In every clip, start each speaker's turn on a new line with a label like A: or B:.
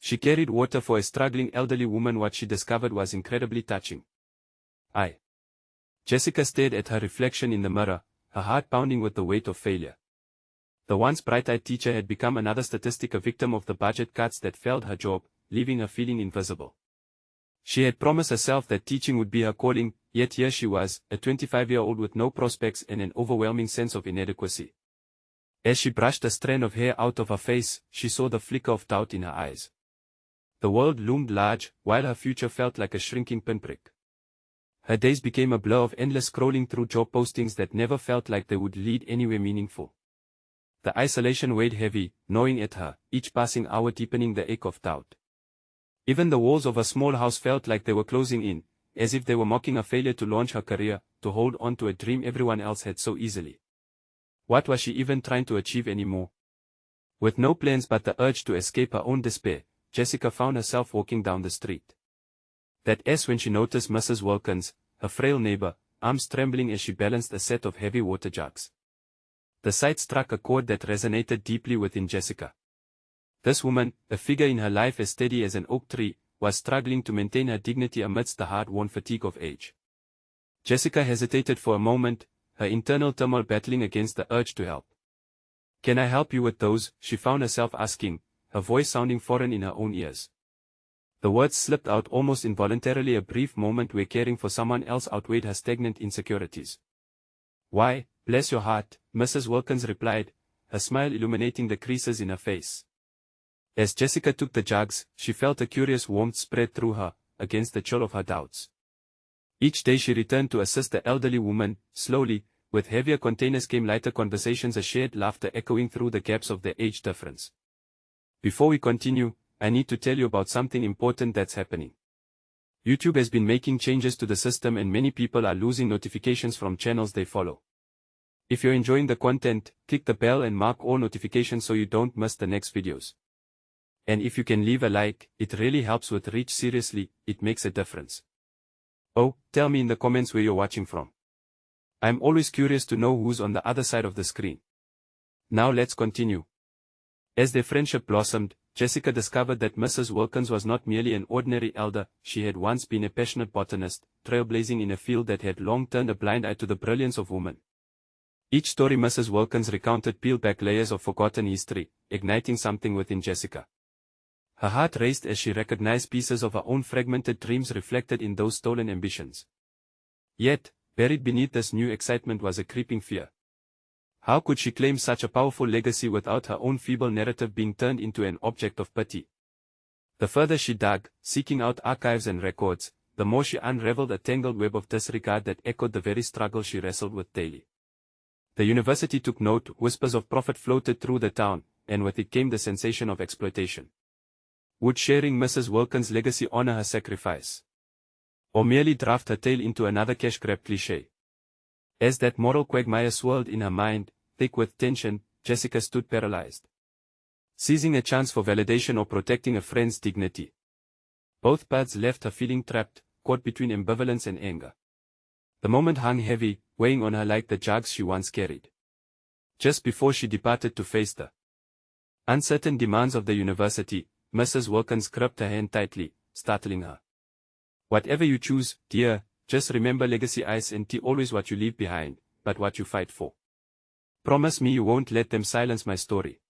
A: She carried water for a struggling elderly woman. What she discovered was incredibly touching. Jessica stared at her reflection in the mirror, her heart pounding with the weight of failure. The once bright-eyed teacher had become another statistic, a victim of the budget cuts that failed her job, leaving her feeling invisible. She had promised herself that teaching would be her calling, yet here she was, a 25-year-old with no prospects and an overwhelming sense of inadequacy. As she brushed a strand of hair out of her face, she saw the flicker of doubt in her eyes. The world loomed large, while her future felt like a shrinking pinprick. Her days became a blur of endless scrolling through job postings that never felt like they would lead anywhere meaningful. The isolation weighed heavy, gnawing at her, each passing hour deepening the ache of doubt. Even the walls of her small house felt like they were closing in, as if they were mocking her failure to launch her career, to hold on to a dream everyone else had so easily. What was she even trying to achieve anymore? With no plans but the urge to escape her own despair, Jessica found herself walking down the street. That is when she noticed Mrs. Wilkins, her frail neighbor, arms trembling as she balanced a set of heavy water jugs. The sight struck a chord that resonated deeply within Jessica. This woman, a figure in her life as steady as an oak tree, was struggling to maintain her dignity amidst the hard-won fatigue of age. Jessica hesitated for a moment, her internal turmoil battling against the urge to help. "Can I help you with those?" she found herself asking, her voice sounding foreign in her own ears. The words slipped out almost involuntarily, a brief moment where caring for someone else outweighed her stagnant insecurities. "Why, bless your heart," Mrs. Wilkins replied, her smile illuminating the creases in her face. As Jessica took the jugs, she felt a curious warmth spread through her, against the chill of her doubts. Each day she returned to assist the elderly woman, slowly, with heavier containers came lighter conversations, a shared laughter echoing through the gaps of their age difference. "Before we continue, I need to tell you about something important that's happening. YouTube has been making changes to the system and many people are losing notifications from channels they follow. If you're enjoying the content, click the bell and mark all notifications so you don't miss the next videos. And if you can leave a like, it really helps with reach. Seriously, it makes a difference. Oh, tell me in the comments where you're watching from. I'm always curious to know who's on the other side of the screen. Now let's continue." As their friendship blossomed, Jessica discovered that Mrs. Wilkins was not merely an ordinary elder, she had once been a passionate botanist, trailblazing in a field that had long turned a blind eye to the brilliance of women. Each story Mrs. Wilkins recounted peeled back layers of forgotten history, igniting something within Jessica. Her heart raced as she recognized pieces of her own fragmented dreams reflected in those stolen ambitions. Yet, buried beneath this new excitement was a creeping fear. How could she claim such a powerful legacy without her own feeble narrative being turned into an object of pity? The further she dug, seeking out archives and records, the more she unraveled a tangled web of disregard that echoed the very struggle she wrestled with daily. The university took note, whispers of profit floated through the town, and with it came the sensation of exploitation. Would sharing Mrs. Wilkins' legacy honor her sacrifice? Or merely draft her tale into another cash grab cliché? As that moral quagmire swirled in her mind, thick with tension, Jessica stood paralyzed. Seizing a chance for validation or protecting a friend's dignity. Both paths left her feeling trapped, caught between ambivalence and anger. The moment hung heavy, weighing on her like the jugs she once carried. Just before she departed to face the uncertain demands of the university, Mrs. Wilkins gripped her hand tightly, startling her. "Whatever you choose, dear, just remember legacy isn't always what you leave behind, but what you fight for. Promise me you won't let them silence my story."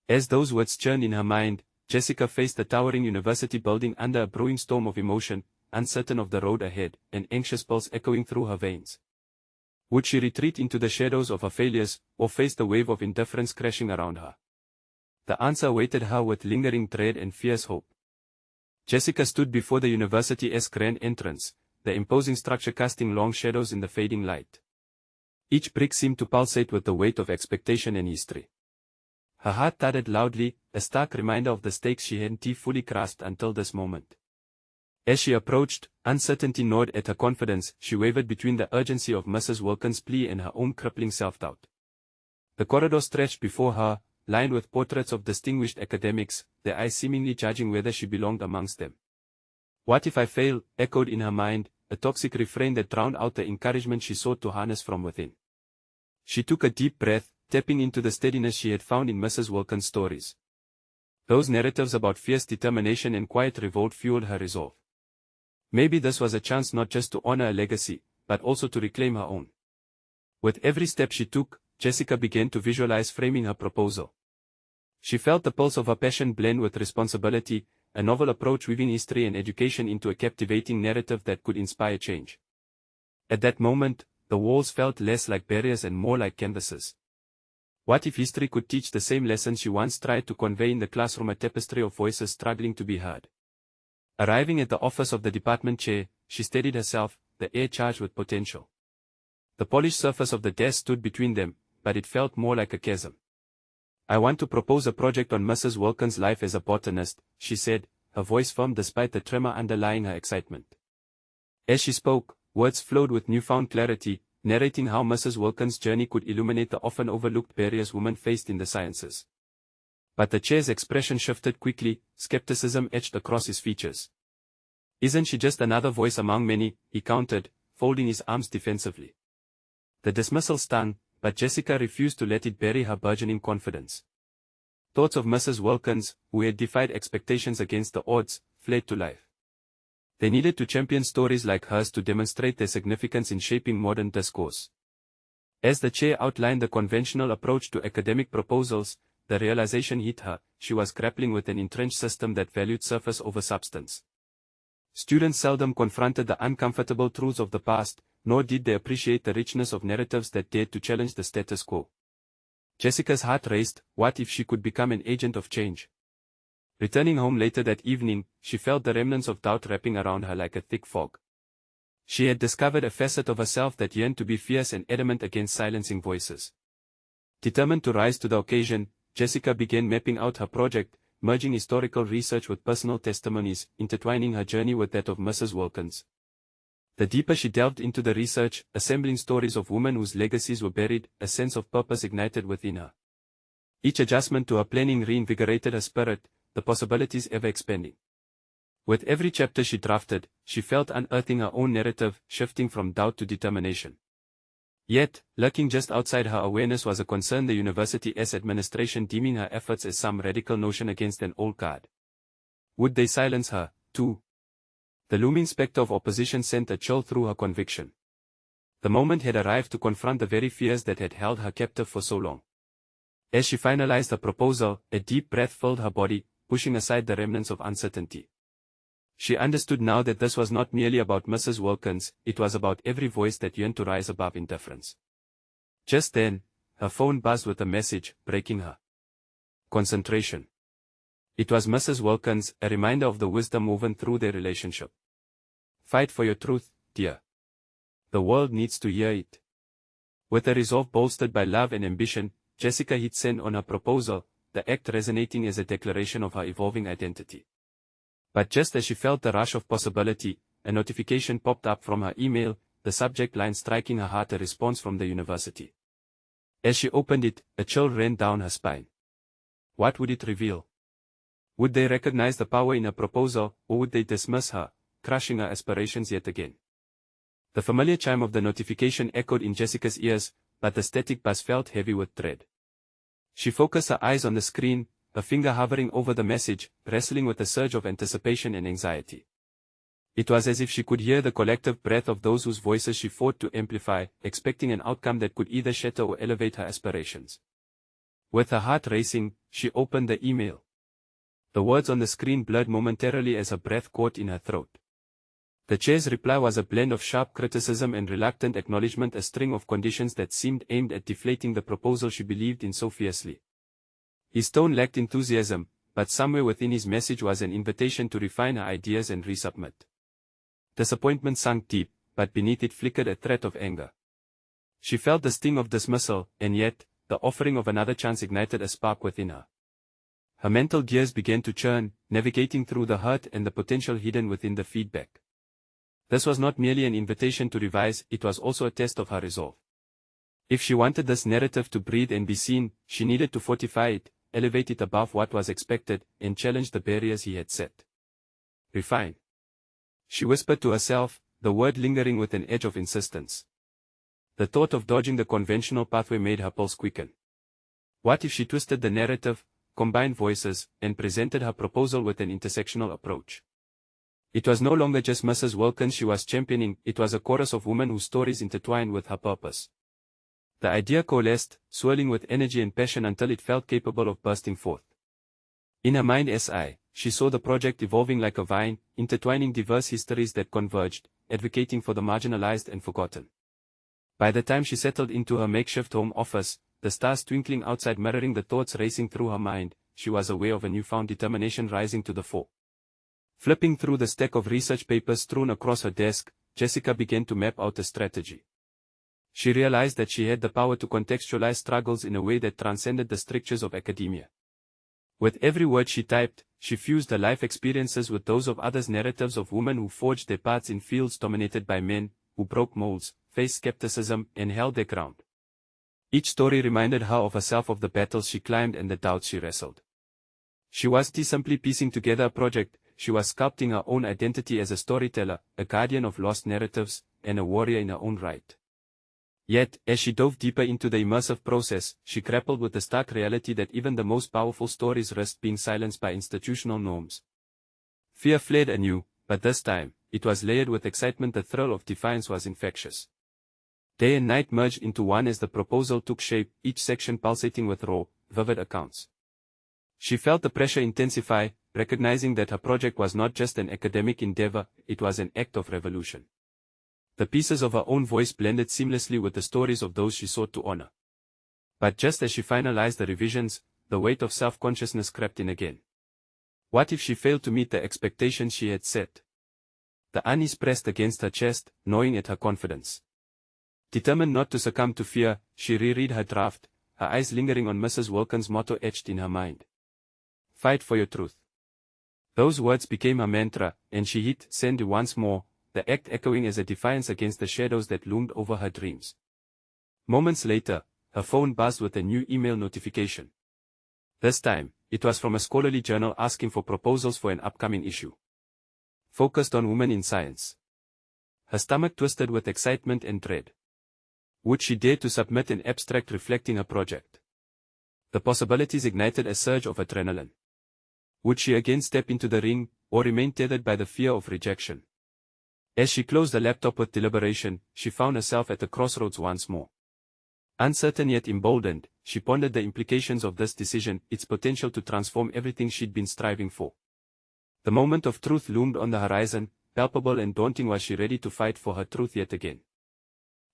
A: As those words churned in her mind, Jessica faced the towering university building under a brewing storm of emotion, uncertain of the road ahead, an anxious pulse echoing through her veins. Would she retreat into the shadows of her failures, or face the wave of indifference crashing around her? The answer awaited her with lingering dread and fierce hope. Jessica stood before the university's grand entrance, the imposing structure casting long shadows in the fading light. Each brick seemed to pulsate with the weight of expectation and history. Her heart thudded loudly, a stark reminder of the stakes she hadn't fully grasped until this moment. As she approached, uncertainty gnawed at her confidence. She wavered between the urgency of Mrs. Wilkins' plea and her own crippling self-doubt. The corridor stretched before her, lined with portraits of distinguished academics, their eyes seemingly judging whether she belonged amongst them. "What if I fail?" echoed in her mind, a toxic refrain that drowned out the encouragement she sought to harness from within. She took a deep breath, tapping into the steadiness she had found in Mrs. Wilkins' stories. Those narratives about fierce determination and quiet revolt fueled her resolve. Maybe this was a chance not just to honor a legacy, but also to reclaim her own. With every step she took, Jessica began to visualize framing her proposal. She felt the pulse of her passion blend with responsibility, a novel approach weaving history and education into a captivating narrative that could inspire change. At that moment, the walls felt less like barriers and more like canvases. What if history could teach the same lessons she once tried to convey in the classroom, a tapestry of voices struggling to be heard? Arriving at the office of the department chair, she steadied herself, the air charged with potential. The polished surface of the desk stood between them, but it felt more like a chasm. "I want to propose a project on Mrs. Wilkins' life as a botanist," she said, her voice firm despite the tremor underlying her excitement. As she spoke, words flowed with newfound clarity, narrating how Mrs. Wilkins' journey could illuminate the often overlooked barriers women faced in the sciences. But the chair's expression shifted quickly, skepticism etched across his features. "Isn't she just another voice among many?" he countered, folding his arms defensively. The dismissal stung, but Jessica refused to let it bury her burgeoning confidence. Thoughts of Mrs. Wilkins, who had defied expectations against the odds, fled to life. They needed to champion stories like hers to demonstrate their significance in shaping modern discourse. As the chair outlined the conventional approach to academic proposals, the realization hit her: she was grappling with an entrenched system that valued surface over substance. Students seldom confronted the uncomfortable truths of the past, nor did they appreciate the richness of narratives that dared to challenge the status quo. Jessica's heart raced. What if she could become an agent of change? Returning home later that evening, she felt the remnants of doubt wrapping around her like a thick fog. She had discovered a facet of herself that yearned to be fierce and adamant against silencing voices. Determined to rise to the occasion, Jessica began mapping out her project, merging historical research with personal testimonies, intertwining her journey with that of Mrs. Wilkins. The deeper she delved into the research, assembling stories of women whose legacies were buried, a sense of purpose ignited within her. Each adjustment to her planning reinvigorated her spirit, the possibilities ever expanding. With every chapter she drafted, she felt unearthing her own narrative, shifting from doubt to determination. Yet, lurking just outside her awareness was a concern: the university's administration deeming her efforts as some radical notion against an old guard. Would they silence her, too? The looming specter of opposition sent a chill through her conviction. The moment had arrived to confront the very fears that had held her captive for so long. As she finalized her proposal, a deep breath filled her body, pushing aside the remnants of uncertainty. She understood now that this was not merely about Mrs. Wilkins, it was about every voice that yearned to rise above indifference. Just then, her phone buzzed with a message, breaking her concentration. It was Mrs. Wilkins, a reminder of the wisdom woven through their relationship. "Fight for your truth, dear. The world needs to hear it." With a resolve bolstered by love and ambition, Jessica hit send on her proposal, the act resonating as a declaration of her evolving identity. But just as she felt the rush of possibility, a notification popped up from her email, the subject line striking her heart: a response from the university. As she opened it, a chill ran down her spine. What would it reveal? Would they recognize the power in her proposal, or would they dismiss her, crushing her aspirations yet again? The familiar chime of the notification echoed in Jessica's ears, but the static buzz felt heavy with dread. She focused her eyes on the screen, her finger hovering over the message, wrestling with a surge of anticipation and anxiety. It was as if she could hear the collective breath of those whose voices she fought to amplify, expecting an outcome that could either shatter or elevate her aspirations. With her heart racing, she opened the email. The words on the screen blurred momentarily as her breath caught in her throat. The chair's reply was a blend of sharp criticism and reluctant acknowledgement, a string of conditions that seemed aimed at deflating the proposal she believed in so fiercely. His tone lacked enthusiasm, but somewhere within his message was an invitation to refine her ideas and resubmit. Disappointment sunk deep, but beneath it flickered a threat of anger. She felt the sting of dismissal, and yet, the offering of another chance ignited a spark within her. Her mental gears began to churn, navigating through the hurt and the potential hidden within the feedback. This was not merely an invitation to revise, it was also a test of her resolve. If she wanted this narrative to breathe and be seen, she needed to fortify it, elevate it above what was expected, and challenge the barriers he had set. Refine. She whispered to herself, the word lingering with an edge of insistence. The thought of dodging the conventional pathway made her pulse quicken. What if she twisted the narrative, combined voices, and presented her proposal with an intersectional approach. It was no longer just Mrs. Wilkins she was championing, it was a chorus of women whose stories intertwined with her purpose. The idea coalesced, swirling with energy and passion until it felt capable of bursting forth. In her mind's eye, she saw the project evolving like a vine, intertwining diverse histories that converged, advocating for the marginalized and forgotten. By the time she settled into her makeshift home office, the stars twinkling outside mirroring the thoughts racing through her mind, she was aware of a newfound determination rising to the fore. Flipping through the stack of research papers strewn across her desk, Jessica began to map out a strategy. She realized that she had the power to contextualize struggles in a way that transcended the strictures of academia. With every word she typed, she fused her life experiences with those of others' narratives of women who forged their paths in fields dominated by men, who broke molds, faced skepticism, and held their ground. Each story reminded her of herself, of the battles she climbed and the doubts she wrestled. She wasn't simply piecing together a project, she was sculpting her own identity as a storyteller, a guardian of lost narratives, and a warrior in her own right. Yet, as she dove deeper into the immersive process, she grappled with the stark reality that even the most powerful stories risked being silenced by institutional norms. Fear flared anew, but this time, it was layered with excitement. The thrill of defiance was infectious. Day and night merged into one as the proposal took shape, each section pulsating with raw, vivid accounts. She felt the pressure intensify, recognizing that her project was not just an academic endeavor, it was an act of revolution. The pieces of her own voice blended seamlessly with the stories of those she sought to honor. But just as she finalized the revisions, the weight of self-consciousness crept in again. What if she failed to meet the expectations she had set? The unease pressed against her chest, gnawing at her confidence. Determined not to succumb to fear, she reread her draft, her eyes lingering on Mrs. Wilkins' motto etched in her mind. Fight for your truth. Those words became her mantra, and she hit send once more, the act echoing as a defiance against the shadows that loomed over her dreams. Moments later, her phone buzzed with a new email notification. This time, it was from a scholarly journal asking for proposals for an upcoming issue. Focused on women in science. Her stomach twisted with excitement and dread. Would she dare to submit an abstract reflecting her project? The possibilities ignited a surge of adrenaline. Would she again step into the ring, or remain tethered by the fear of rejection? As she closed the laptop with deliberation, she found herself at the crossroads once more. Uncertain yet emboldened, she pondered the implications of this decision, its potential to transform everything she'd been striving for. The moment of truth loomed on the horizon, palpable and daunting. Was she ready to fight for her truth yet again?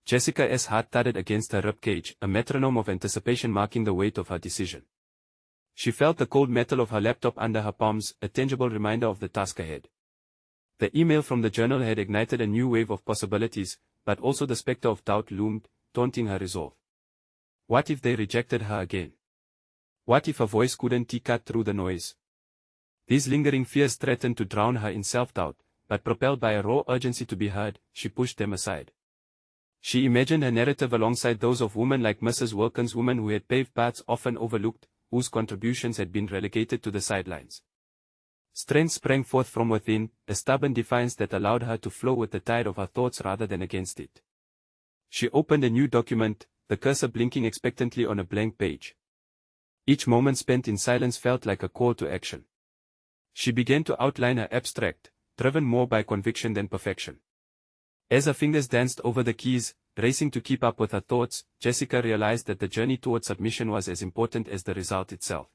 A: Jessica's heart thudded against her ribcage, a metronome of anticipation marking the weight of her decision. She felt the cold metal of her laptop under her palms, a tangible reminder of the task ahead. The email from the journal had ignited a new wave of possibilities, but also the specter of doubt loomed, taunting her resolve. What if they rejected her again? What if her voice couldn't cut through the noise? These lingering fears threatened to drown her in self-doubt, but propelled by a raw urgency to be heard, she pushed them aside. She imagined her narrative alongside those of women like Mrs. Wilkins, women who had paved paths often overlooked, whose contributions had been relegated to the sidelines. Strength sprang forth from within, a stubborn defiance that allowed her to flow with the tide of her thoughts rather than against it. She opened a new document, the cursor blinking expectantly on a blank page. Each moment spent in silence felt like a call to action. She began to outline her abstract, driven more by conviction than perfection. As her fingers danced over the keys, racing to keep up with her thoughts, Jessica realized that the journey toward submission was as important as the result itself.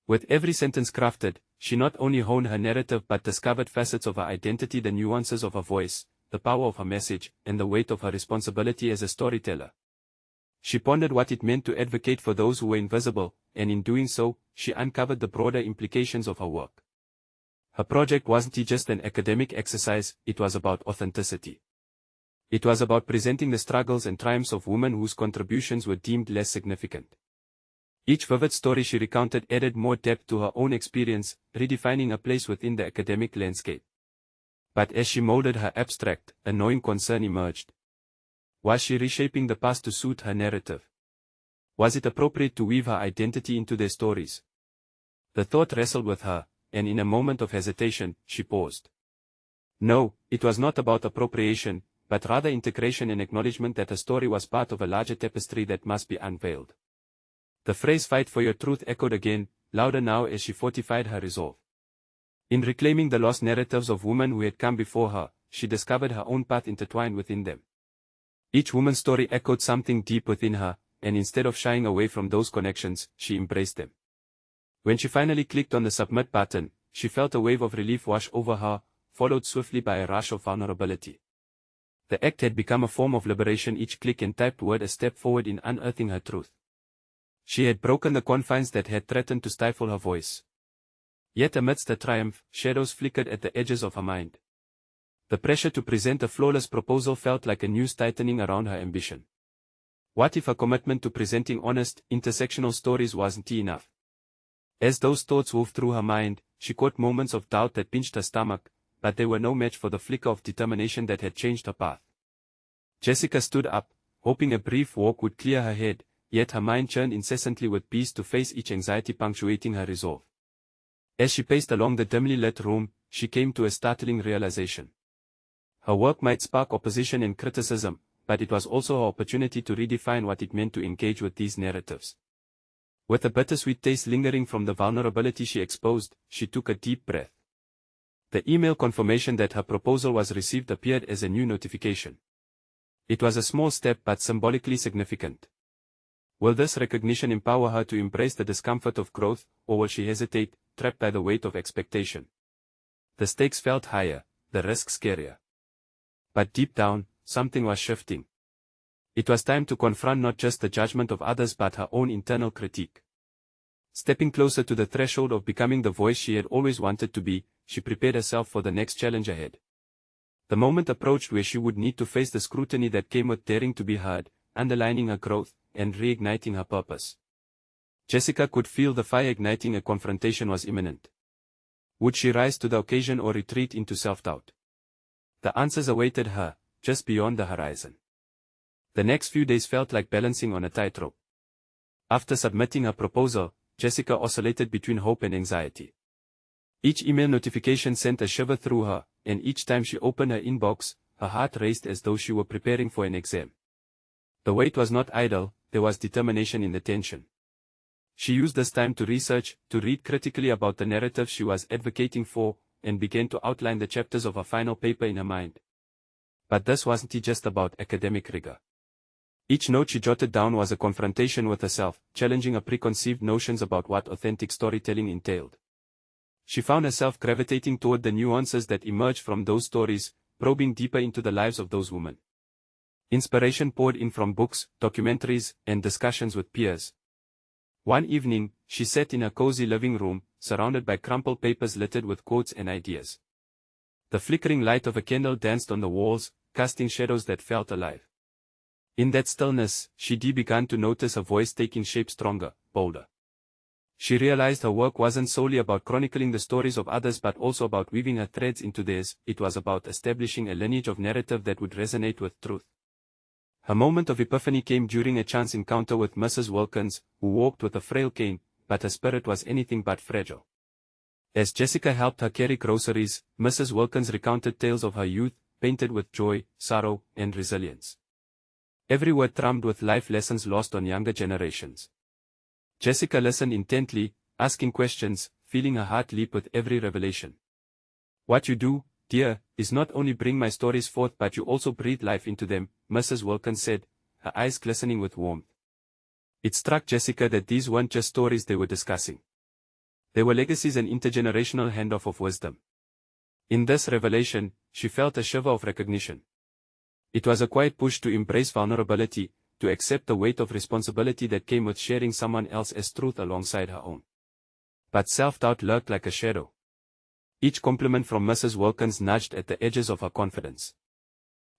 A: With every sentence crafted, she not only honed her narrative but discovered facets of her identity, the nuances of her voice, the power of her message, and the weight of her responsibility as a storyteller. She pondered what it meant to advocate for those who were invisible, and in doing so, she uncovered the broader implications of her work. Her project wasn't just an academic exercise, it was about authenticity. It was about presenting the struggles and triumphs of women whose contributions were deemed less significant. Each vivid story she recounted added more depth to her own experience, redefining a place within the academic landscape. But as she molded her abstract, a gnawing concern emerged. Was she reshaping the past to suit her narrative? Was it appropriate to weave her identity into their stories? The thought wrestled with her, and in a moment of hesitation, she paused. No, it was not about appropriation, but rather integration and acknowledgement that her story was part of a larger tapestry that must be unveiled. The phrase "fight for your truth" echoed again, louder now as she fortified her resolve. In reclaiming the lost narratives of women who had come before her, she discovered her own path intertwined within them. Each woman's story echoed something deep within her, and instead of shying away from those connections, she embraced them. When she finally clicked on the submit button, she felt a wave of relief wash over her, followed swiftly by a rush of vulnerability. The act had become a form of liberation, each click and typed word a step forward in unearthing her truth. She had broken the confines that had threatened to stifle her voice. Yet amidst the triumph, shadows flickered at the edges of her mind. The pressure to present a flawless proposal felt like a noose tightening around her ambition. What if her commitment to presenting honest, intersectional stories wasn't enough? As those thoughts wove through her mind, she caught moments of doubt that pinched her stomach, but they were no match for the flicker of determination that had changed her path. Jessica stood up, hoping a brief walk would clear her head, yet her mind churned incessantly with peace to face each anxiety punctuating her resolve. As she paced along the dimly lit room, she came to a startling realization. Her work might spark opposition and criticism, but it was also her opportunity to redefine what it meant to engage with these narratives. With a bittersweet taste lingering from the vulnerability she exposed, she took a deep breath. The email confirmation that her proposal was received appeared as a new notification. It was a small step but symbolically significant. Will this recognition empower her to embrace the discomfort of growth, or will she hesitate, trapped by the weight of expectation? The stakes felt higher, the risk scarier. But deep down, something was shifting. It was time to confront not just the judgment of others but her own internal critique. Stepping closer to the threshold of becoming the voice she had always wanted to be, she prepared herself for the next challenge ahead. The moment approached where she would need to face the scrutiny that came with daring to be heard, underlining her growth, and reigniting her purpose. Jessica could feel the fire igniting. A confrontation was imminent. Would she rise to the occasion or retreat into self-doubt? The answers awaited her, just beyond the horizon. The next few days felt like balancing on a tightrope. After submitting her proposal, Jessica oscillated between hope and anxiety. Each email notification sent a shiver through her, and each time she opened her inbox, her heart raced as though she were preparing for an exam. The wait was not idle, there was determination in the tension. She used this time to research, to read critically about the narrative she was advocating for, and began to outline the chapters of her final paper in her mind. But this wasn't just about academic rigor. Each note she jotted down was a confrontation with herself, challenging her preconceived notions about what authentic storytelling entailed. She found herself gravitating toward the nuances that emerged from those stories, probing deeper into the lives of those women. Inspiration poured in from books, documentaries, and discussions with peers. One evening, she sat in her cozy living room, surrounded by crumpled papers littered with quotes and ideas. The flickering light of a candle danced on the walls, casting shadows that felt alive. In that stillness, she began to notice her voice taking shape, stronger, bolder. She realized her work wasn't solely about chronicling the stories of others but also about weaving her threads into theirs. It was about establishing a lineage of narrative that would resonate with truth. Her moment of epiphany came during a chance encounter with Mrs. Wilkins, who walked with a frail cane, but her spirit was anything but fragile. As Jessica helped her carry groceries, Mrs. Wilkins recounted tales of her youth, painted with joy, sorrow, and resilience. Every word thrummed with life lessons lost on younger generations. Jessica listened intently, asking questions, feeling her heart leap with every revelation. "What you do, dear, is not only bring my stories forth but you also breathe life into them," Mrs. Wilkins said, her eyes glistening with warmth. It struck Jessica that these weren't just stories they were discussing. They were legacies and intergenerational handoff of wisdom. In this revelation, she felt a shiver of recognition. It was a quiet push to embrace vulnerability, to accept the weight of responsibility that came with sharing someone else's truth alongside her own. But self-doubt lurked like a shadow. Each compliment from Mrs. Wilkins nudged at the edges of her confidence.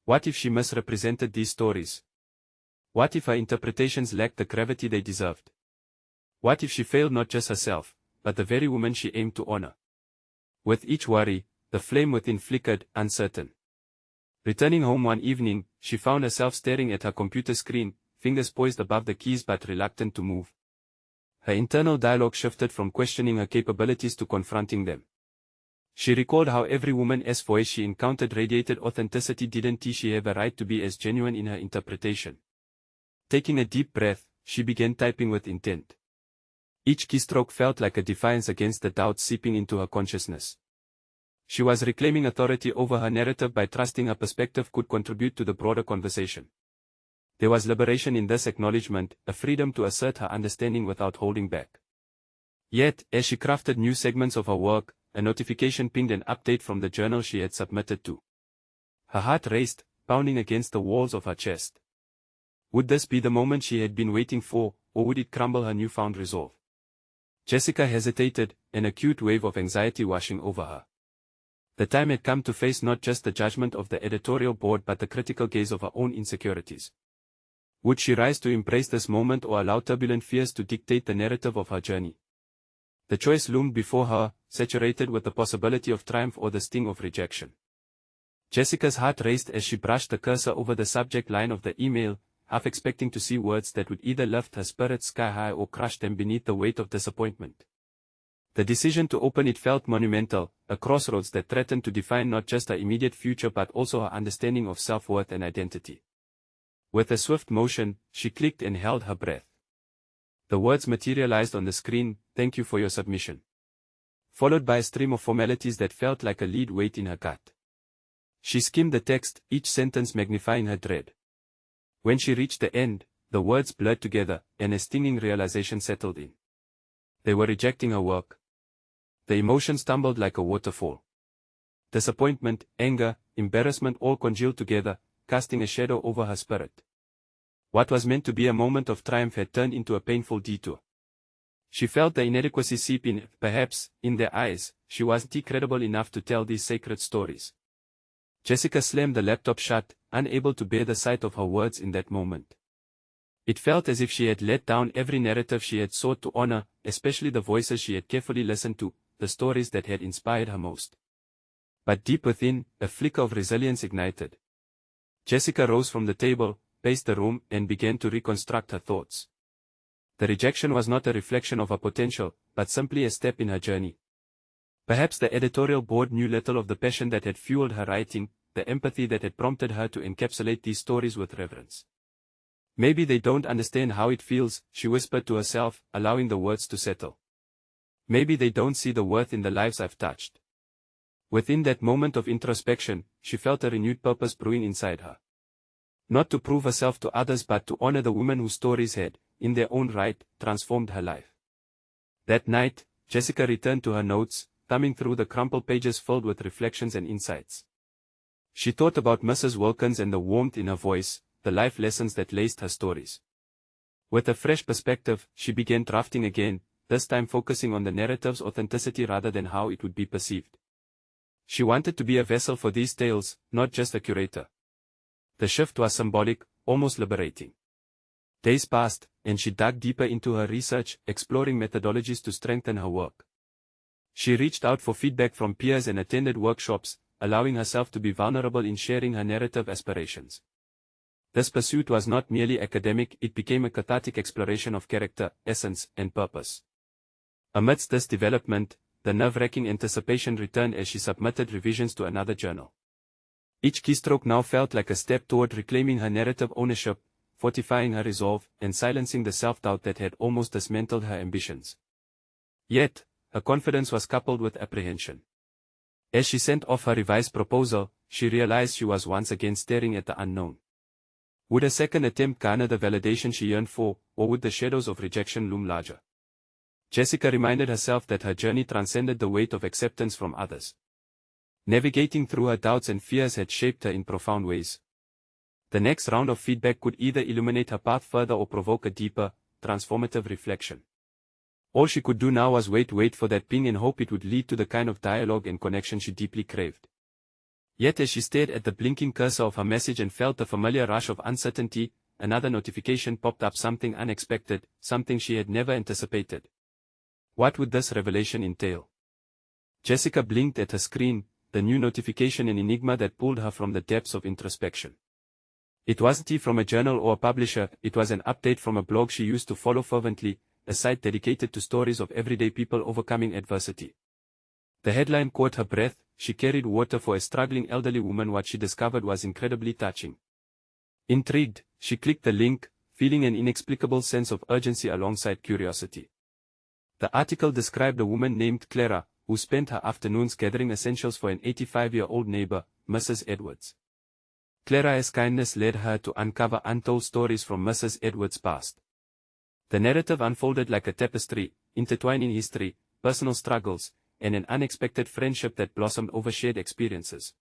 A: What if she misrepresented these stories? What if her interpretations lacked the gravity they deserved? What if she failed not just herself, but the very woman she aimed to honor? With each worry, the flame within flickered, uncertain. Returning home one evening, she found herself staring at her computer screen, fingers poised above the keys but reluctant to move. Her internal dialogue shifted from questioning her capabilities to confronting them. She recalled how every woman's voice she encountered radiated authenticity. Didn't she have a right to be as genuine in her interpretation? Taking a deep breath, she began typing with intent. Each keystroke felt like a defiance against the doubts seeping into her consciousness. She was reclaiming authority over her narrative by trusting her perspective could contribute to the broader conversation. There was liberation in this acknowledgement, a freedom to assert her understanding without holding back. Yet, as she crafted new segments of her work, a notification pinged an update from the journal she had submitted to. Her heart raced, pounding against the walls of her chest. Would this be the moment she had been waiting for, or would it crumble her newfound resolve? Jessica hesitated, an acute wave of anxiety washing over her. The time had come to face not just the judgment of the editorial board but the critical gaze of her own insecurities. Would she rise to embrace this moment or allow turbulent fears to dictate the narrative of her journey? The choice loomed before her, saturated with the possibility of triumph or the sting of rejection. Jessica's heart raced as she brushed the cursor over the subject line of the email, half expecting to see words that would either lift her spirits sky high or crush them beneath the weight of disappointment. The decision to open it felt monumental, a crossroads that threatened to define not just her immediate future but also her understanding of self-worth and identity. With a swift motion, she clicked and held her breath. The words materialized on the screen, "Thank you for your submission," followed by a stream of formalities that felt like a lead weight in her gut. She skimmed the text, each sentence magnifying her dread. When she reached the end, the words blurred together, and a stinging realization settled in. They were rejecting her work. The emotions tumbled like a waterfall. Disappointment, anger, embarrassment all congealed together, casting a shadow over her spirit. What was meant to be a moment of triumph had turned into a painful detour. She felt the inadequacy seep in, perhaps, in their eyes, she wasn't credible enough to tell these sacred stories. Jessica slammed the laptop shut, unable to bear the sight of her words in that moment. It felt as if she had let down every narrative she had sought to honor, especially the voices she had carefully listened to, the stories that had inspired her most. But deep within, a flicker of resilience ignited. Jessica rose from the table, paced the room, and began to reconstruct her thoughts. The rejection was not a reflection of her potential, but simply a step in her journey. Perhaps the editorial board knew little of the passion that had fueled her writing, the empathy that had prompted her to encapsulate these stories with reverence. Maybe they don't understand how it feels, she whispered to herself, allowing the words to settle. Maybe they don't see the worth in the lives I've touched. Within that moment of introspection, she felt a renewed purpose brewing inside her. Not to prove herself to others but to honor the women whose stories had, in their own right, transformed her life. That night, Jessica returned to her notes, thumbing through the crumpled pages filled with reflections and insights. She thought about Mrs. Wilkins and the warmth in her voice, the life lessons that laced her stories. With a fresh perspective, she began drafting again, this time focusing on the narrative's authenticity rather than how it would be perceived. She wanted to be a vessel for these tales, not just a curator. The shift was symbolic, almost liberating. Days passed, and she dug deeper into her research, exploring methodologies to strengthen her work. She reached out for feedback from peers and attended workshops, allowing herself to be vulnerable in sharing her narrative aspirations. This pursuit was not merely academic, it became a cathartic exploration of character, essence, and purpose. Amidst this development, the nerve-wracking anticipation returned as she submitted revisions to another journal. Each keystroke now felt like a step toward reclaiming her narrative ownership, fortifying her resolve, and silencing the self-doubt that had almost dismantled her ambitions. Yet, her confidence was coupled with apprehension. As she sent off her revised proposal, she realized she was once again staring at the unknown. Would a second attempt garner the validation she yearned for, or would the shadows of rejection loom larger? Jessica reminded herself that her journey transcended the weight of acceptance from others. Navigating through her doubts and fears had shaped her in profound ways. The next round of feedback could either illuminate her path further or provoke a deeper, transformative reflection. All she could do now was wait for that ping and hope it would lead to the kind of dialogue and connection she deeply craved. Yet as she stared at the blinking cursor of her message and felt the familiar rush of uncertainty, another notification popped up, something unexpected, something she had never anticipated. What would this revelation entail? Jessica blinked at her screen, the new notification an enigma that pulled her from the depths of introspection. It wasn't from a journal or a publisher, it was an update from a blog she used to follow fervently, a site dedicated to stories of everyday people overcoming adversity. The headline caught her breath. She carried water for a struggling elderly woman. What she discovered was incredibly touching. Intrigued, she clicked the link, feeling an inexplicable sense of urgency alongside curiosity. The article described a woman named Clara, who spent her afternoons gathering essentials for an 85-year-old neighbor, Mrs. Edwards. Clara's kindness led her to uncover untold stories from Mrs. Edwards' past. The narrative unfolded like a tapestry, intertwining history, personal struggles, and an unexpected friendship that blossomed over shared experiences.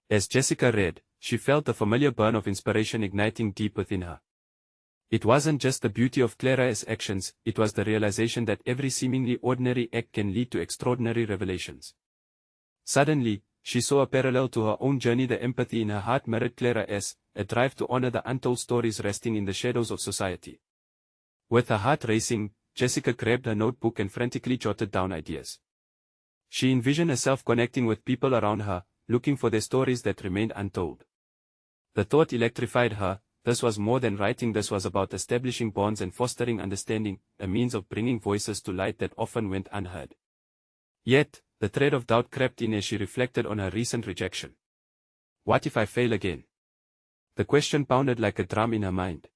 A: As Jessica read, she felt the familiar burn of inspiration igniting deep within her. It wasn't just the beauty of Clara's actions, it was the realization that every seemingly ordinary act can lead to extraordinary revelations. Suddenly, she saw a parallel to her own journey. The empathy in her heart mirrored Clara's, a drive to honor the untold stories resting in the shadows of society. With her heart racing, Jessica grabbed her notebook and frantically jotted down ideas. She envisioned herself connecting with people around her, looking for their stories that remained untold. The thought electrified her. This was more than writing, this was about establishing bonds and fostering understanding, a means of bringing voices to light that often went unheard. Yet, the thread of doubt crept in as she reflected on her recent rejection. What if I fail again? The question pounded like a drum in her mind.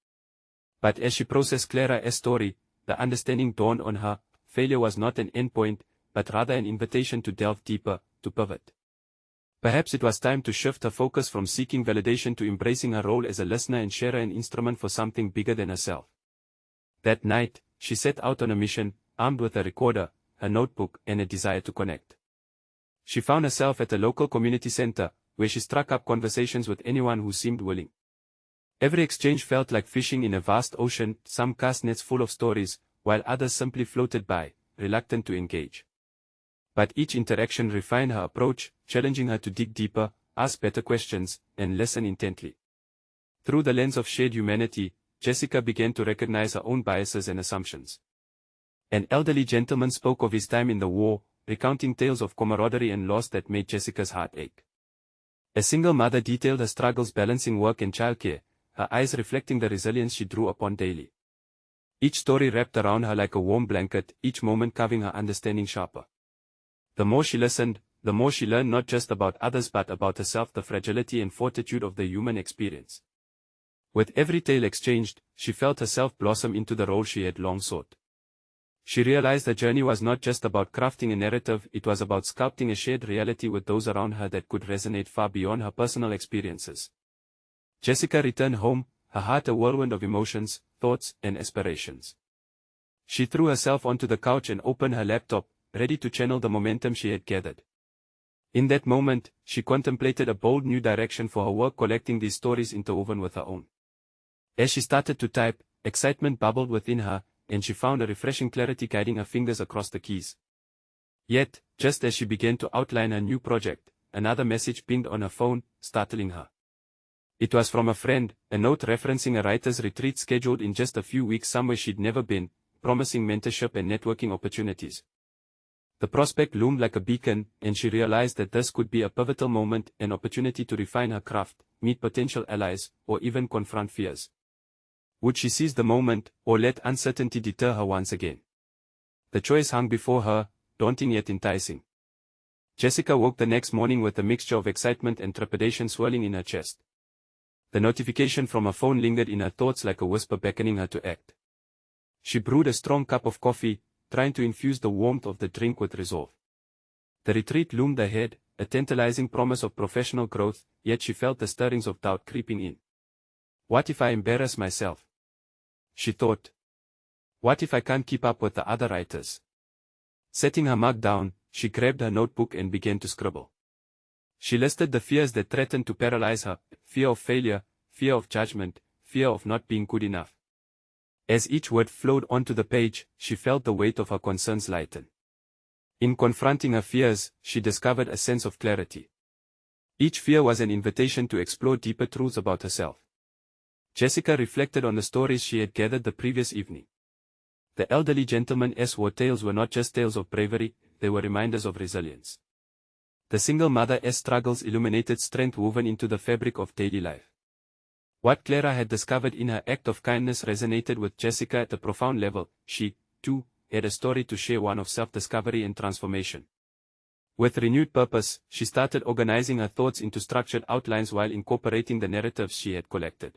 A: But as she processed Clara's story, the understanding dawned on her: failure was not an endpoint, but rather an invitation to delve deeper, to pivot. Perhaps it was time to shift her focus from seeking validation to embracing her role as a listener and sharer, an instrument for something bigger than herself. That night, she set out on a mission, armed with a recorder, a notebook, and a desire to connect. She found herself at a local community center, where she struck up conversations with anyone who seemed willing. Every exchange felt like fishing in a vast ocean, some cast nets full of stories, while others simply floated by, reluctant to engage. But each interaction refined her approach, challenging her to dig deeper, ask better questions, and listen intently. Through the lens of shared humanity, Jessica began to recognize her own biases and assumptions. An elderly gentleman spoke of his time in the war, recounting tales of camaraderie and loss that made Jessica's heart ache. A single mother detailed her struggles balancing work and childcare, her eyes reflecting the resilience she drew upon daily. Each story wrapped around her like a warm blanket, each moment carving her understanding sharper. The more she listened, the more she learned not just about others but about herself, the fragility and fortitude of the human experience. With every tale exchanged, she felt herself blossom into the role she had long sought. She realized the journey was not just about crafting a narrative, it was about sculpting a shared reality with those around her that could resonate far beyond her personal experiences. Jessica returned home, her heart a whirlwind of emotions, thoughts, and aspirations. She threw herself onto the couch and opened her laptop, ready to channel the momentum she had gathered. In that moment, she contemplated a bold new direction for her work, collecting these stories interwoven with her own. As she started to type, excitement bubbled within her, and she found a refreshing clarity guiding her fingers across the keys. Yet, just as she began to outline her new project, another message pinged on her phone, startling her. It was from a friend, a note referencing a writer's retreat scheduled in just a few weeks somewhere she'd never been, promising mentorship and networking opportunities. The prospect loomed like a beacon, and she realized that this could be a pivotal moment, an opportunity to refine her craft, meet potential allies, or even confront fears. Would she seize the moment, or let uncertainty deter her once again? The choice hung before her, daunting yet enticing. Jessica woke the next morning with a mixture of excitement and trepidation swirling in her chest. The notification from her phone lingered in her thoughts like a whisper beckoning her to act. She brewed a strong cup of coffee, trying to infuse the warmth of the drink with resolve. The retreat loomed ahead, a tantalizing promise of professional growth, yet she felt the stirrings of doubt creeping in. What if I embarrass myself? She thought. What if I can't keep up with the other writers? Setting her mug down, she grabbed her notebook and began to scribble. She listed the fears that threatened to paralyze her: fear of failure, fear of judgment, fear of not being good enough. As each word flowed onto the page, she felt the weight of her concerns lighten. In confronting her fears, she discovered a sense of clarity. Each fear was an invitation to explore deeper truths about herself. Jessica reflected on the stories she had gathered the previous evening. The elderly gentleman's war tales were not just tales of bravery, they were reminders of resilience. The single mother's struggles illuminated strength woven into the fabric of daily life. What Clara had discovered in her act of kindness resonated with Jessica at a profound level. She, too, had a story to share, one of self-discovery and transformation. With renewed purpose, she started organizing her thoughts into structured outlines while incorporating the narratives she had collected.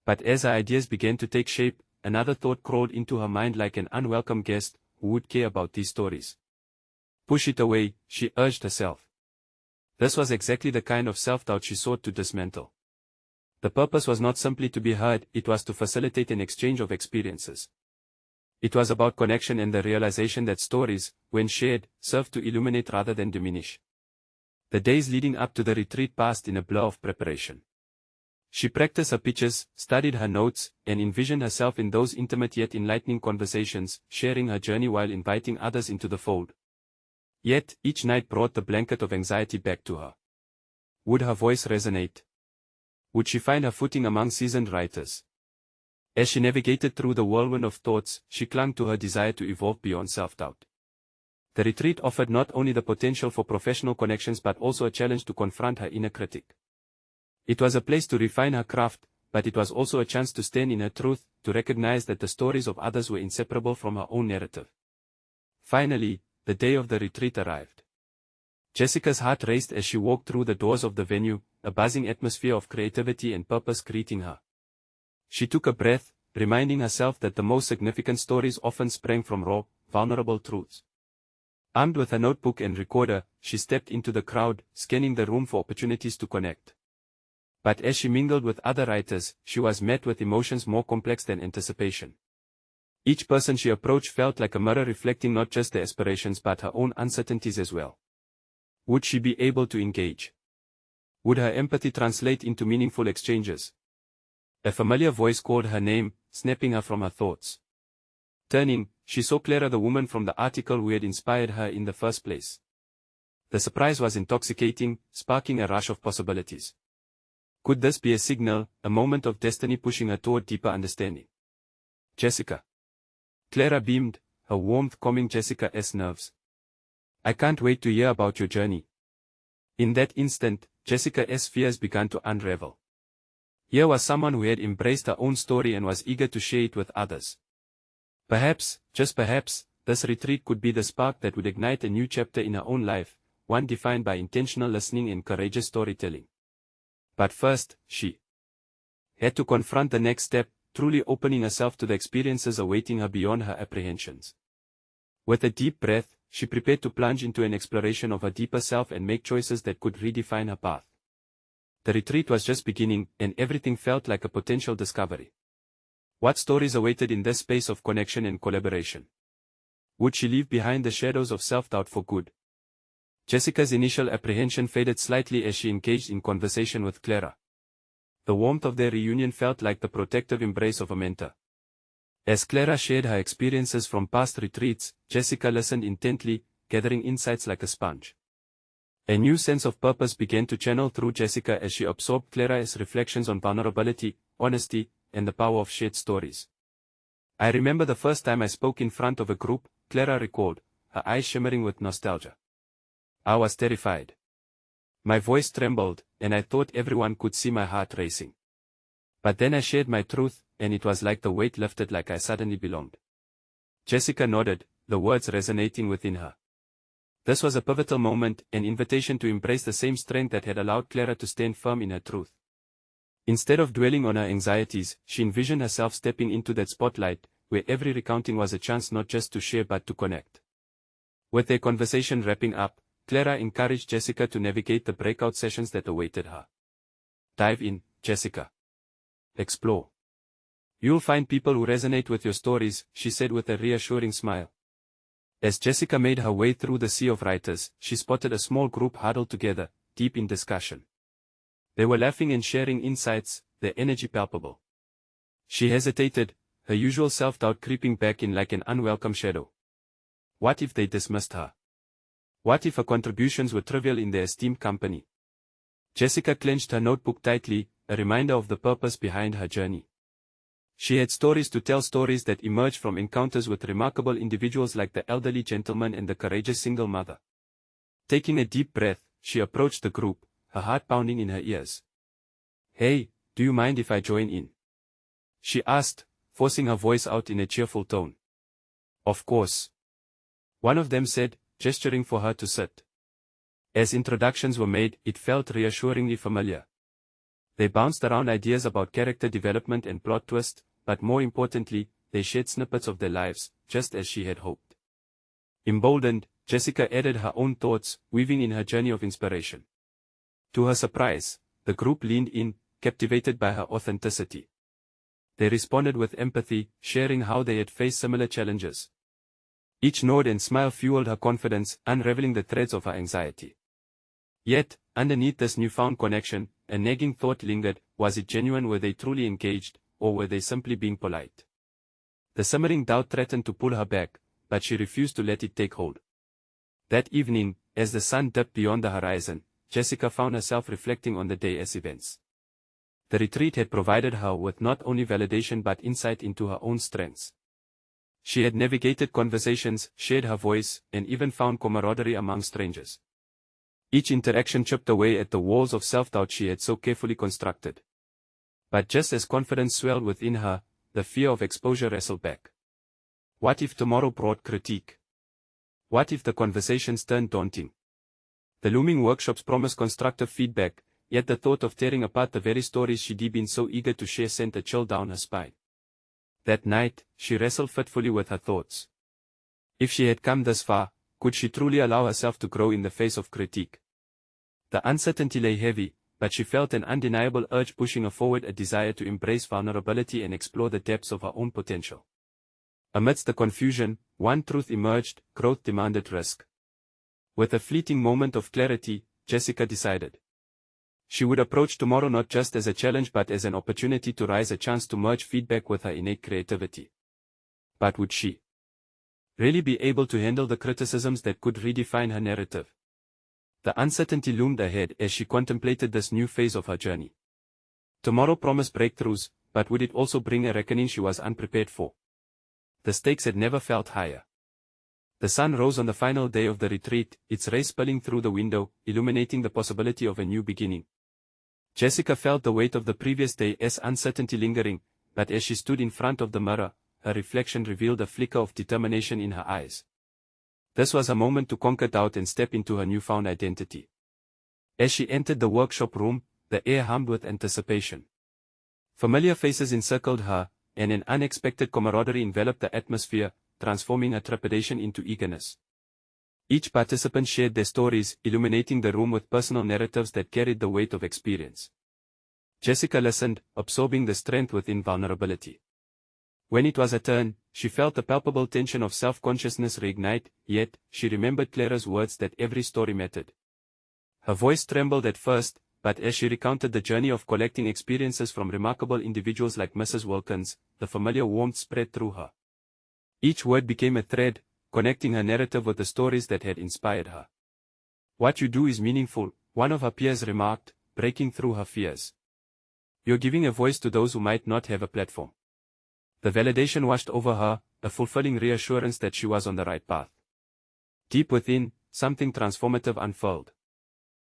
A: But as her ideas began to take shape, another thought crawled into her mind like an unwelcome guest: who would care about these stories. Push it away, she urged herself. This was exactly the kind of self-doubt she sought to dismantle. The purpose was not simply to be heard, it was to facilitate an exchange of experiences. It was about connection and the realization that stories, when shared, serve to illuminate rather than diminish. The days leading up to the retreat passed in a blur of preparation. She practiced her pitches, studied her notes, and envisioned herself in those intimate yet enlightening conversations, sharing her journey while inviting others into the fold. Yet, each night brought the blanket of anxiety back to her. Would her voice resonate? Would she find her footing among seasoned writers? As she navigated through the whirlwind of thoughts, she clung to her desire to evolve beyond self-doubt. The retreat offered not only the potential for professional connections but also a challenge to confront her inner critic. It was a place to refine her craft, but it was also a chance to stand in her truth, to recognize that the stories of others were inseparable from her own narrative. Finally, the day of the retreat arrived. Jessica's heart raced as she walked through the doors of the venue, a buzzing atmosphere of creativity and purpose greeting her. She took a breath, reminding herself that the most significant stories often sprang from raw, vulnerable truths. Armed with a notebook and recorder, she stepped into the crowd, scanning the room for opportunities to connect. But as she mingled with other writers, she was met with emotions more complex than anticipation. Each person she approached felt like a mirror reflecting not just their aspirations but her own uncertainties as well. Would she be able to engage? Would her empathy translate into meaningful exchanges? A familiar voice called her name, snapping her from her thoughts. Turning, she saw Clara, the woman from the article who had inspired her in the first place. The surprise was intoxicating, sparking a rush of possibilities. Could this be a signal, a moment of destiny pushing her toward deeper understanding? Jessica. Clara beamed, her warmth calming Jessica's nerves. I can't wait to hear about your journey. In that instant, Jessica's fears began to unravel. Here was someone who had embraced her own story and was eager to share it with others. Perhaps, just perhaps, this retreat could be the spark that would ignite a new chapter in her own life, one defined by intentional listening and courageous storytelling. But first, she had to confront the next step, truly opening herself to the experiences awaiting her beyond her apprehensions. With a deep breath, she prepared to plunge into an exploration of her deeper self and make choices that could redefine her path. The retreat was just beginning, and everything felt like a potential discovery. What stories awaited in this space of connection and collaboration? Would she leave behind the shadows of self-doubt for good? Jessica's initial apprehension faded slightly as she engaged in conversation with Clara. The warmth of their reunion felt like the protective embrace of a mentor. As Clara shared her experiences from past retreats, Jessica listened intently, gathering insights like a sponge. A new sense of purpose began to channel through Jessica as she absorbed Clara's reflections on vulnerability, honesty, and the power of shared stories. I remember the first time I spoke in front of a group, Clara recalled, her eyes shimmering with nostalgia. I was terrified. My voice trembled, and I thought everyone could see my heart racing. But then I shared my truth, and it was like the weight lifted, like I suddenly belonged. Jessica nodded, the words resonating within her. This was a pivotal moment, an invitation to embrace the same strength that had allowed Clara to stand firm in her truth. Instead of dwelling on her anxieties, she envisioned herself stepping into that spotlight, where every recounting was a chance not just to share but to connect. With their conversation wrapping up, Clara encouraged Jessica to navigate the breakout sessions that awaited her. Dive in, Jessica. Explore. You'll find people who resonate with your stories, she said with a reassuring smile. As Jessica made her way through the sea of writers, she spotted a small group huddled together, deep in discussion. They were laughing and sharing insights, their energy palpable. She hesitated, her usual self-doubt creeping back in like an unwelcome shadow. What if they dismissed her? What if her contributions were trivial in their esteemed company? Jessica clenched her notebook tightly, a reminder of the purpose behind her journey. She had stories to tell, stories that emerged from encounters with remarkable individuals like the elderly gentleman and the courageous single mother. Taking a deep breath, she approached the group, her heart pounding in her ears. Hey, do you mind if I join in? She asked, forcing her voice out in a cheerful tone. Of course. One of them said, gesturing for her to sit. As introductions were made, it felt reassuringly familiar. They bounced around ideas about character development and plot twist, but more importantly, they shared snippets of their lives, just as she had hoped. Emboldened, Jessica added her own thoughts, weaving in her journey of inspiration. To her surprise, the group leaned in, captivated by her authenticity. They responded with empathy, sharing how they had faced similar challenges. Each nod and smile fueled her confidence, unraveling the threads of her anxiety. Yet, underneath this newfound connection, a nagging thought lingered: was it genuine? Were they truly engaged, or were they simply being polite? The simmering doubt threatened to pull her back, but she refused to let it take hold. That evening, as the sun dipped beyond the horizon, Jessica found herself reflecting on the day's events. The retreat had provided her with not only validation but insight into her own strengths. She had navigated conversations, shared her voice, and even found camaraderie among strangers. Each interaction chipped away at the walls of self-doubt she had so carefully constructed. But just as confidence swelled within her, the fear of exposure wrestled back. What if tomorrow brought critique? What if the conversations turned daunting? The looming workshops promised constructive feedback, yet the thought of tearing apart the very stories she'd been so eager to share sent a chill down her spine. That night, she wrestled fitfully with her thoughts. If she had come this far, could she truly allow herself to grow in the face of critique? The uncertainty lay heavy, but she felt an undeniable urge pushing her forward, a desire to embrace vulnerability and explore the depths of her own potential. Amidst the confusion, one truth emerged: growth demanded risk. With a fleeting moment of clarity, Jessica decided. She would approach tomorrow not just as a challenge but as an opportunity to rise, a chance to merge feedback with her innate creativity. But would she really be able to handle the criticisms that could redefine her narrative? The uncertainty loomed ahead as she contemplated this new phase of her journey. Tomorrow promised breakthroughs, but would it also bring a reckoning she was unprepared for? The stakes had never felt higher. The sun rose on the final day of the retreat, its rays spilling through the window, illuminating the possibility of a new beginning. Jessica felt the weight of the previous day's uncertainty lingering, but as she stood in front of the mirror, her reflection revealed a flicker of determination in her eyes. This was a moment to conquer doubt and step into her newfound identity. As she entered the workshop room, the air hummed with anticipation. Familiar faces encircled her, and an unexpected camaraderie enveloped the atmosphere, transforming her trepidation into eagerness. Each participant shared their stories, illuminating the room with personal narratives that carried the weight of experience. Jessica listened, absorbing the strength within vulnerability. When it was her turn, she felt the palpable tension of self-consciousness reignite, yet, she remembered Clara's words that every story mattered. Her voice trembled at first, but as she recounted the journey of collecting experiences from remarkable individuals like Mrs. Wilkins, the familiar warmth spread through her. Each word became a thread, connecting her narrative with the stories that had inspired her. "What you do is meaningful," one of her peers remarked, breaking through her fears. "You're giving a voice to those who might not have a platform." The validation washed over her, a fulfilling reassurance that she was on the right path. Deep within, something transformative unfurled.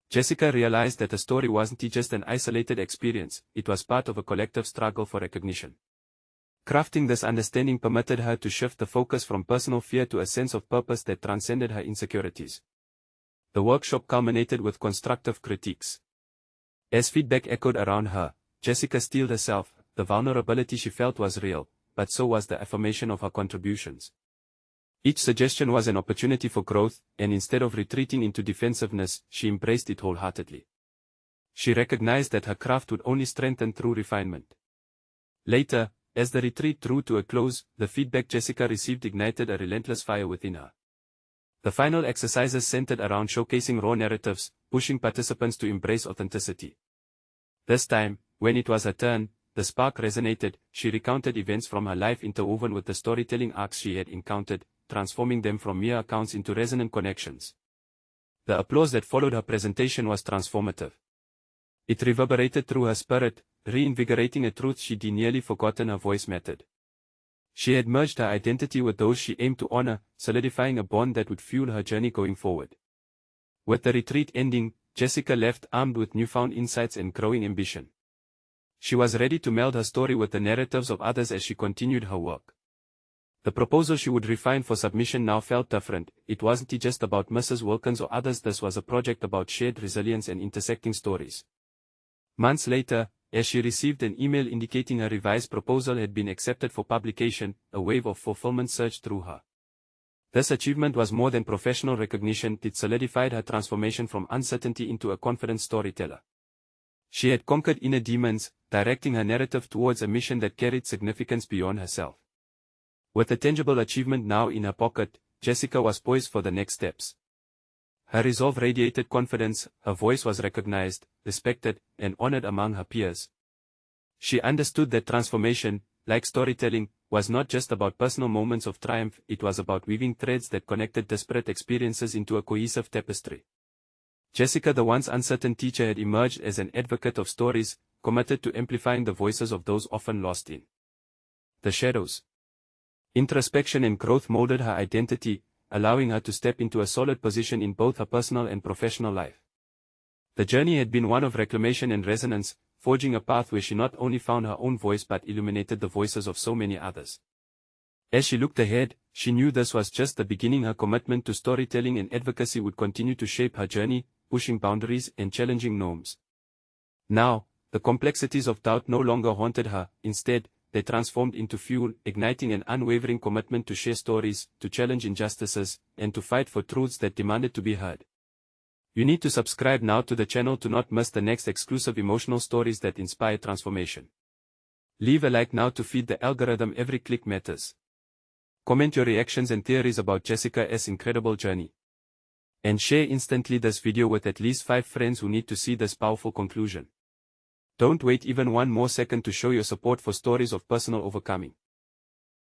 A: Jessica realized that the story wasn't just an isolated experience, it was part of a collective struggle for recognition. Crafting this understanding permitted her to shift the focus from personal fear to a sense of purpose that transcended her insecurities. The workshop culminated with constructive critiques. As feedback echoed around her, Jessica steeled herself. The vulnerability she felt was real, but so was the affirmation of her contributions. Each suggestion was an opportunity for growth, and instead of retreating into defensiveness, she embraced it wholeheartedly. She recognized that her craft would only strengthen through refinement. Later, as the retreat drew to a close, the feedback Jessica received ignited a relentless fire within her. The final exercises centered around showcasing raw narratives, pushing participants to embrace authenticity. This time, when it was her turn, the spark resonated. She recounted events from her life interwoven with the storytelling arcs she had encountered, transforming them from mere accounts into resonant connections. The applause that followed her presentation was transformative. It reverberated through her spirit, reinvigorating a truth she'd nearly forgotten: her voice mattered. She had merged her identity with those she aimed to honor, solidifying a bond that would fuel her journey going forward. With the retreat ending, Jessica left armed with newfound insights and growing ambition. She was ready to meld her story with the narratives of others as she continued her work. The proposal she would refine for submission now felt different. It wasn't just about Mrs. Wilkins or others, this was a project about shared resilience and intersecting stories. Months later, as she received an email indicating her revised proposal had been accepted for publication, a wave of fulfillment surged through her. This achievement was more than professional recognition, it solidified her transformation from uncertainty into a confident storyteller. She had conquered inner demons, directing her narrative towards a mission that carried significance beyond herself. With a tangible achievement now in her pocket, Jessica was poised for the next steps. Her resolve radiated confidence, her voice was recognized, respected, and honored among her peers. She understood that transformation, like storytelling, was not just about personal moments of triumph, it was about weaving threads that connected disparate experiences into a cohesive tapestry. Jessica, the once uncertain teacher, had emerged as an advocate of stories, committed to amplifying the voices of those often lost in the shadows. Introspection and growth molded her identity, allowing her to step into a solid position in both her personal and professional life. The journey had been one of reclamation and resonance, forging a path where she not only found her own voice but illuminated the voices of so many others. As she looked ahead, she knew this was just the beginning. Her commitment to storytelling and advocacy would continue to shape her journey, pushing boundaries and challenging norms. Now, the complexities of doubt no longer haunted her, instead, they transformed into fuel, igniting an unwavering commitment to share stories, to challenge injustices, and to fight for truths that demanded to be heard. You need to subscribe now to the channel to not miss the next exclusive emotional stories that inspire transformation. Leave a like now to feed the algorithm. Every click matters. Comment your reactions and theories about Jessica's incredible journey. And share instantly this video with at least 5 friends who need to see this powerful conclusion. Don't wait even one more second to show your support for stories of personal overcoming.